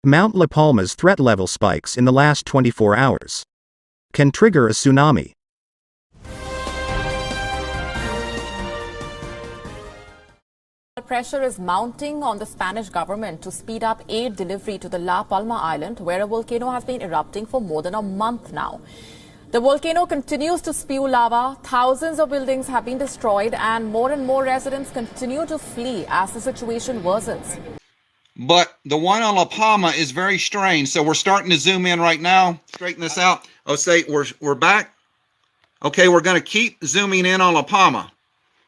Mount La Palma's threat level spikes in the last 24 hours. Can trigger a tsunami. Pressure is mounting on the Spanish government to speed up aid delivery to the La Palma island, where a volcano has been erupting for more than a month now. The volcano continues to spew lava, thousands of buildings have been destroyed, and more residents continue to flee as the situation worsens. But the one on La Palma is very strange, so we're starting to zoom in right now. Straighten this out. Oh, say we're back. Okay, we're going to keep zooming in on La Palma.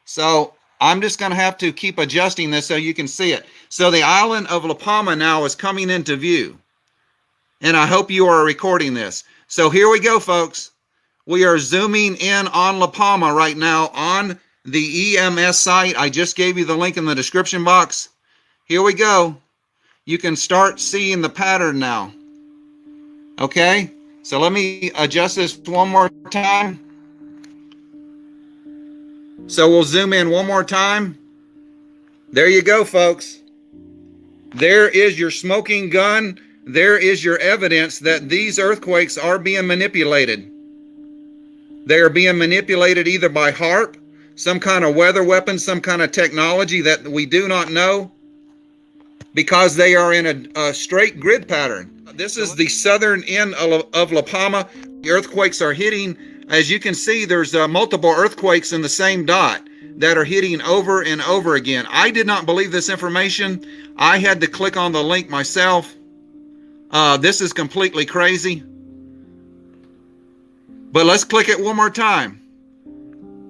So I'm just going to have to keep adjusting this so you can see it. So the island of La Palma now is coming into view. And I hope you are recording this. So here we go, folks. We are zooming in on La Palma right now on the EMS site. I just gave you the link in the description box. Here we go. You can start seeing the pattern now. Okay, so let me adjust this one more time. So we'll zoom in one more time. There you go, folks. There is your smoking gun. There is your evidence that these earthquakes are being manipulated. They are being manipulated either by HARP, some kind of weather weapon, some kind of technology that we do not know, because they are in a straight grid pattern. This is the southern end of La Palma. The earthquakes are hitting. As you can see, there's multiple earthquakes in the same dot that are hitting over and over again. I did not believe this information. I had to click on the link myself. This is completely crazy. But let's click it one more time.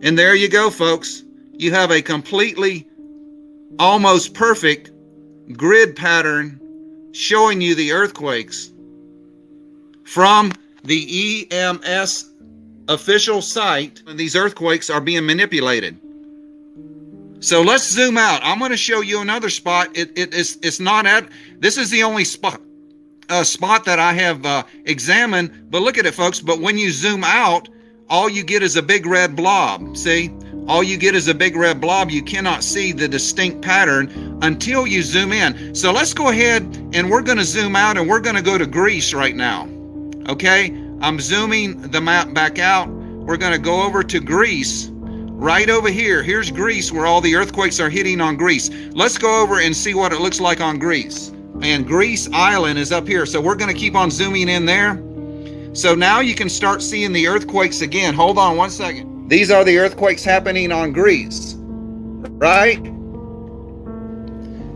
And there you go, folks. You have a completely, almost perfect grid pattern showing you the earthquakes from the EMS official site. And these earthquakes are being manipulated. So let's zoom out. I'm going to show you another spot. It's not at, this is the only spot that I have examined, but look at it, folks. But when you zoom out, all you get is a big red blob. See, all you get is a big red blob. You cannot see the distinct pattern until you zoom in. So let's go ahead and we're going to zoom out and we're going to go to Greece right now. Okay, I'm zooming the map back out. We're going to go over to Greece. Right over here. Here's Greece, where all the earthquakes are hitting on Greece. Let's go over and see what it looks like on Greece. And Greece Island is up here. So we're going to keep on zooming in there. So now you can start seeing the earthquakes again. Hold on one second. These are the earthquakes happening on Greece, right?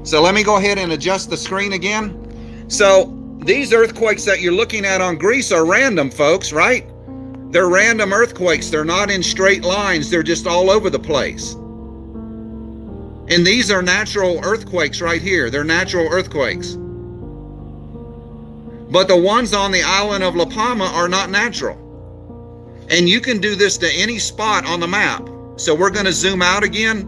So let me go ahead and adjust the screen again. So these earthquakes that you're looking at on Greece are random, folks, right? They're random earthquakes. They're not in straight lines. They're just all over the place. And these are natural earthquakes right here. They're natural earthquakes. But the ones on the island of La Palma are not natural. And you can do this to any spot on the map. So we're going to zoom out again,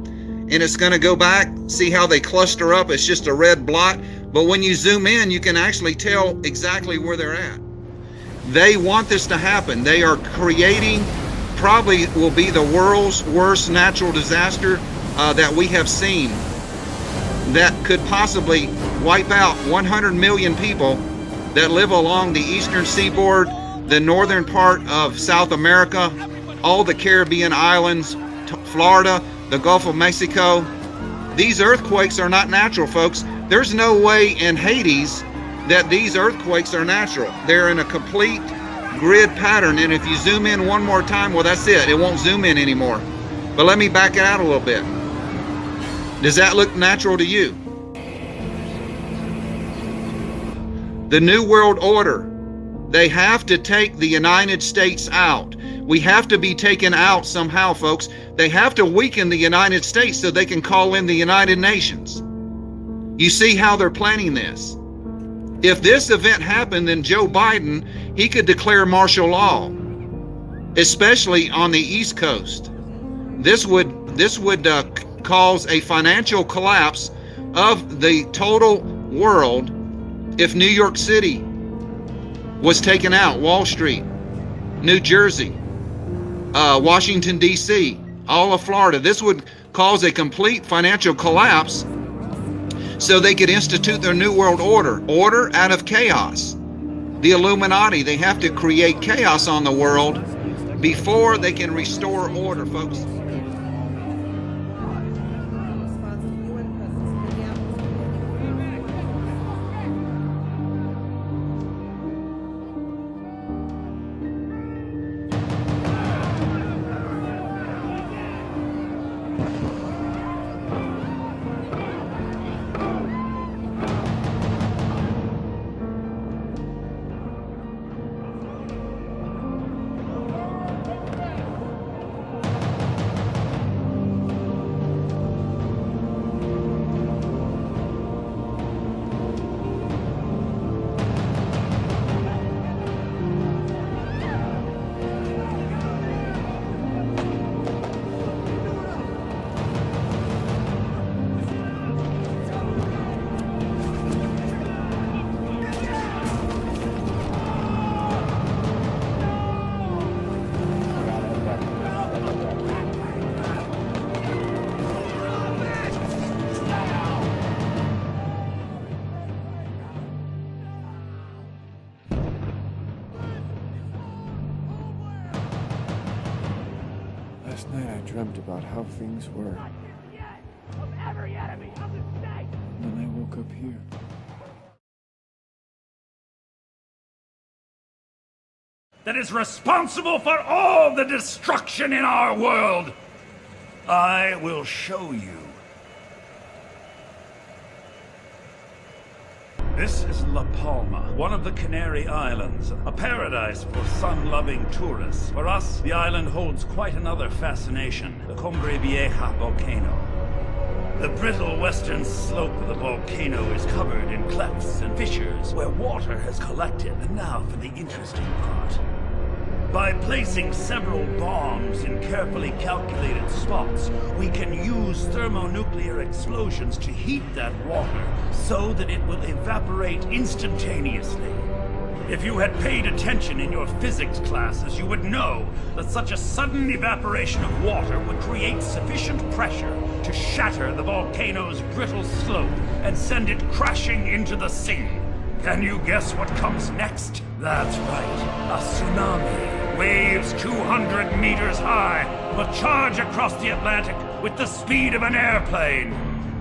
and it's going to go back. See how they cluster up? It's just a red blot. But when you zoom in, you can actually tell exactly where they're at. They want this to happen. They are creating, probably will be the world's worst natural disaster that we have seen, that could possibly wipe out 100 million people that live along the eastern seaboard, the northern part of South America, all the Caribbean islands, Florida, the Gulf of Mexico. These earthquakes are not natural, folks. There's no way in Hades that these earthquakes are natural. They're in a complete grid pattern. And if you zoom in one more time, well, that's it. It won't zoom in anymore. But let me back it out a little bit. Does that look natural to you? The New World Order. They have to take the United States out. We have to be taken out somehow, folks. They have to weaken the United States so they can call in the United Nations. You see how they're planning this? If this event happened, then Joe Biden, he could declare martial law, especially on the East Coast. This would cause a financial collapse of the total world if New York City was taken out, Wall Street, New Jersey, Washington, D.C., all of Florida. This would cause a complete financial collapse. so they could institute their new world order. Order out of chaos. The Illuminati, they have to create chaos on the world before they can restore order, folks. Last night I dreamt about how things were. And then I woke up here. That is responsible for all the destruction in our world. I will show you. This is La Palma, one of the Canary Islands, a paradise for sun-loving tourists. For us, the island holds quite another fascination, the Cumbre Vieja volcano. The brittle western slope of the volcano is covered in clefts and fissures where water has collected. And now for the interesting part. By placing several bombs in carefully calculated spots, we can use thermonuclear explosions to heat that water so that it will evaporate instantaneously. If you had paid attention in your physics classes, you would know that such a sudden evaporation of water would create sufficient pressure to shatter the volcano's brittle slope and send it crashing into the sea. Can you guess what comes next? That's right, a tsunami. Waves 200 meters high will charge across the Atlantic with the speed of an airplane.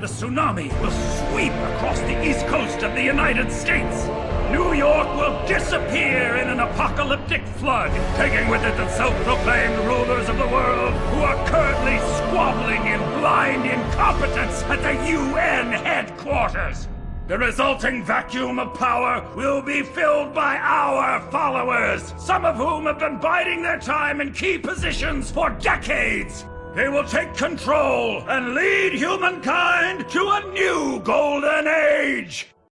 The tsunami will sweep across the east coast of the United States. New York will disappear in an apocalyptic flood, taking with it the self-proclaimed rulers of the world who are currently squabbling in blind incompetence at the UN headquarters. The resulting vacuum of power will be filled by our followers, some of whom have been biding their time in key positions for decades. They will take control and lead humankind to a new golden age.